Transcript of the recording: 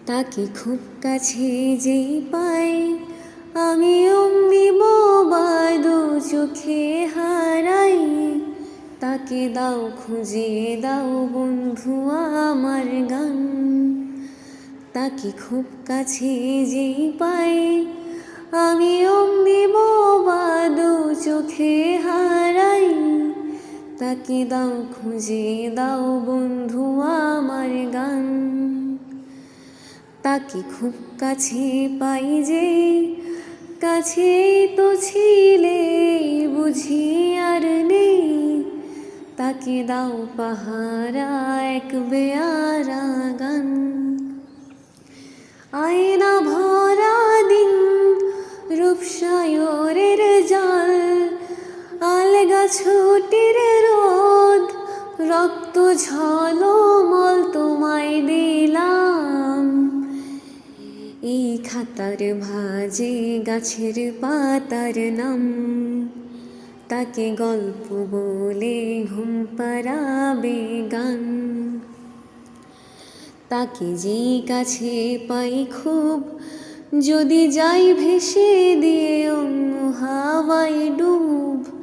তাকে খুব কাছে যেই পাই আমি অমনি বোবা দু চোখে হারাই। তাকে দাও খুঁজে দাও বন্ধু আমার গান। তাকে খুব কাছে যেই পাই আমি অমনি বোবা দু চোখে হারাই। তাকে দাও খুঁজে দাও বন্ধু আমার গান। তাকে খুব কাছে পাই যে কাছেই তো ছিলে বুঝি আর নেই। তাকে দাও পাহারা এক বেয়ারা গান। আয়না ভরা দিন রূপসায়রের জাল আলগা ছুটির রোদ রক্ত ঝলমল তোমায় দিলাম। এই খাতার ভাজে গাছের পাতার নাম। তাকে গল্প বলে ঘুম পাড়াবে গান। তাকে যেই কাছে পাই খুব যদি যাই ভেসে দিয়ে অন্য হাওয়ায় ডুব।